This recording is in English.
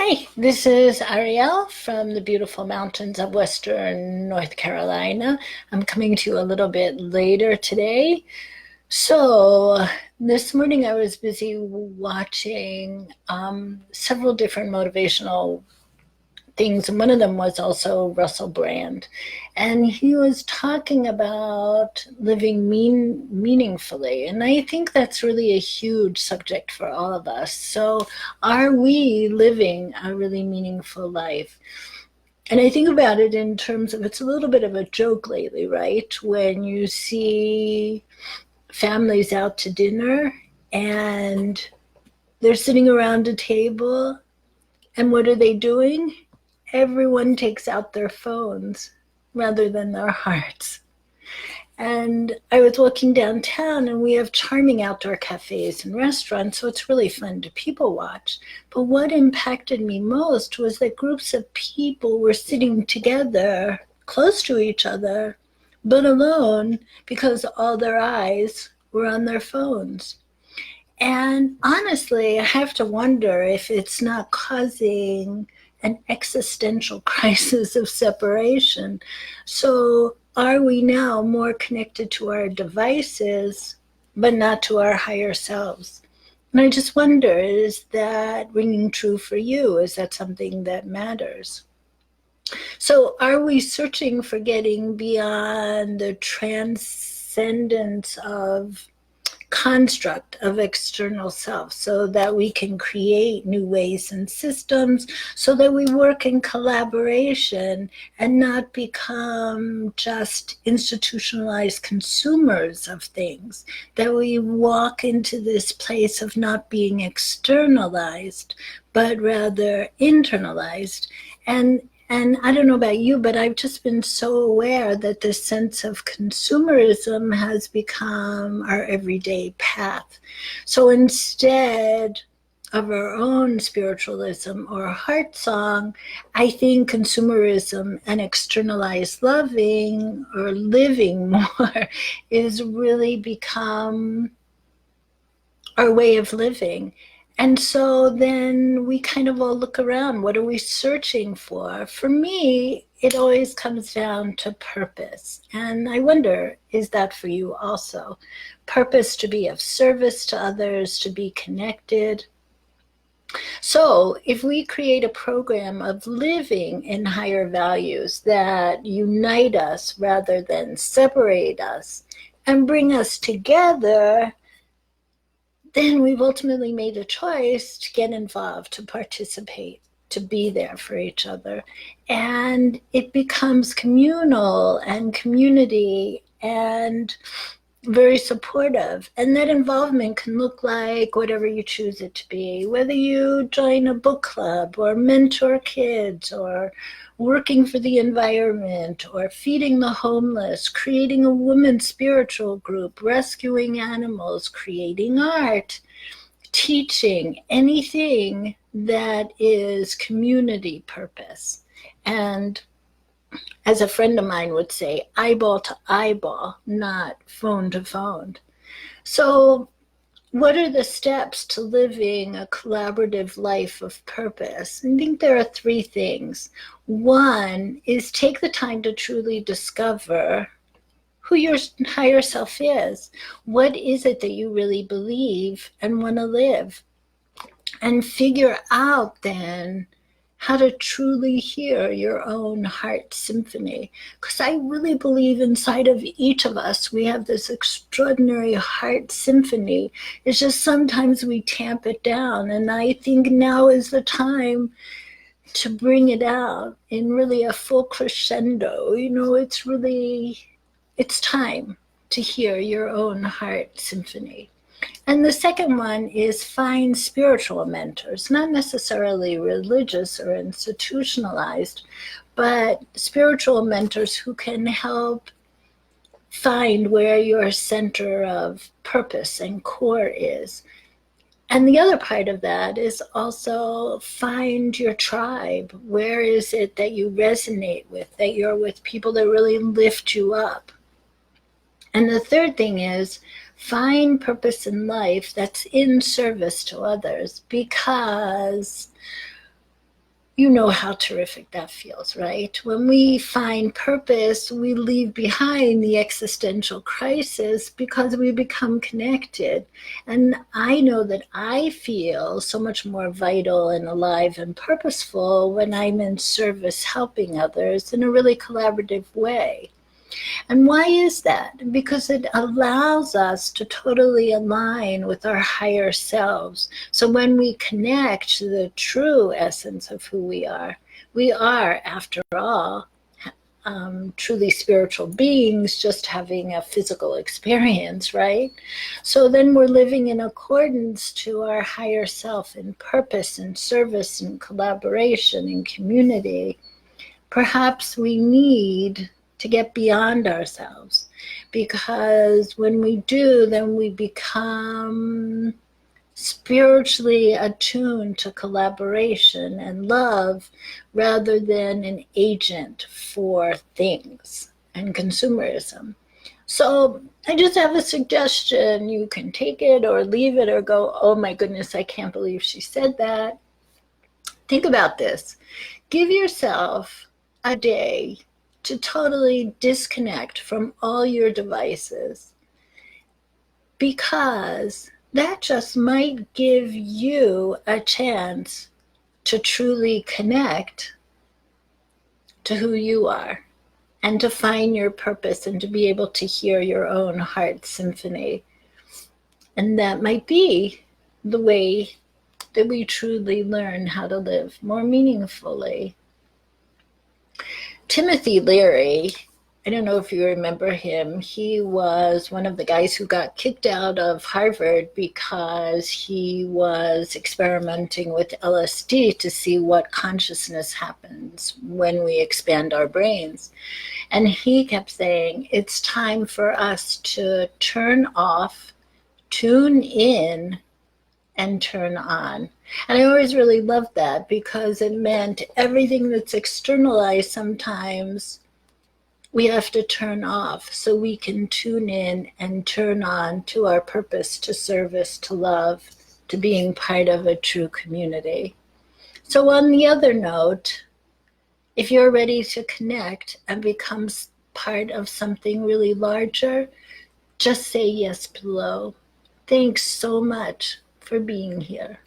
Hi, this is Ariel from the beautiful mountains of Western North Carolina. I'm coming to you a little bit later today. So, this morning I was busy watching several different motivational things, and one of them was also Russell Brand. And he was talking about living meaningfully. And I think that's really a huge subject for all of us. So, are we living a really meaningful life? And I think about it in terms of it's a little bit of a joke lately, right? When you see families out to dinner and they're sitting around a table, and what are they doing? Everyone takes out their phones rather than their hearts. And I was walking downtown, and we have charming outdoor cafes and restaurants, so it's really fun to people watch. But what impacted me most was that groups of people were sitting together, close to each other, but alone because all their eyes were on their phones. And honestly, I have to wonder if it's not causing an existential crisis of separation. So, are we now more connected to our devices, but not to our higher selves? And I just wonder, is that ringing true for you? Is that something that matters? So, are we searching for getting beyond the transcendence of construct of external self so that we can create new ways and systems, so that we work in collaboration and not become just institutionalized consumers of things, that we walk into this place of not being externalized but rather internalized. And I don't know about you, but I've just been so aware that this sense of consumerism has become our everyday path. So instead of our own spiritualism or heart song, I think consumerism and externalized loving or living more is really become our way of living. And so then we kind of all look around. What are we searching for? For me, it always comes down to purpose. And I wonder, is that for you also? Purpose to be of service to others, to be connected. So if we create a program of living in higher values that unite us rather than separate us and bring us together, then we've ultimately made a choice to get involved, to participate, to be there for each other. And it becomes communal and community and very supportive. And that involvement can look like whatever you choose it to be, whether you join a book club or mentor kids or working for the environment or feeding the homeless, creating a women's spiritual group, rescuing animals, creating art, teaching, anything that is community purpose. And as a friend of mine would say, eyeball to eyeball, not phone to phone. So, what are the steps to living a collaborative life of purpose? I think there are three things. One is take the time to truly discover who your higher self is. What is it that you really believe and want to live? And figure out then how to truly hear your own heart symphony. Because I really believe inside of each of us, we have this extraordinary heart symphony. It's just sometimes we tamp it down. And I think now is the time to bring it out in really a full crescendo. It's time to hear your own heart symphony. And the second one is find spiritual mentors, not necessarily religious or institutionalized, but spiritual mentors who can help find where your center of purpose and core is. And the other part of that is also find your tribe. Where is it that you resonate with, that you're with people that really lift you up? And the third thing is find purpose in life that's in service to others, because You know how terrific that feels, right? When we find purpose, we leave behind the existential crisis because we become connected. And I know that I feel so much more vital and alive and purposeful when I'm in service helping others in a really collaborative way. And why is that? Because it allows us to totally align with our higher selves. So when we connect to the true essence of who we are, after all, truly spiritual beings just having a physical experience, right? So then we're living in accordance to our higher self in purpose and service and collaboration and community. Perhaps we need to get beyond ourselves, because when we do, then we become spiritually attuned to collaboration and love rather than an agent for things and consumerism. So I just have a suggestion. You can take it or leave it or go, oh my goodness, I can't believe she said that. Think about this. Give yourself a day to totally disconnect from all your devices, because that just might give you a chance to truly connect to who you are and to find your purpose and to be able to hear your own heart symphony. And that might be the way that we truly learn how to live more meaningfully. Timothy Leary, I don't know if you remember him. He was one of the guys who got kicked out of Harvard because he was experimenting with LSD to see what consciousness happens when we expand our brains. And he kept saying, it's time for us to turn off, tune in, and turn on. And I always really loved that, because it meant everything that's externalized sometimes we have to turn off so we can tune in and turn on to our purpose, to service, to love, to being part of a true community. So on the other note, if you're ready to connect and become part of something really larger, just say yes below. Thanks so much for being here.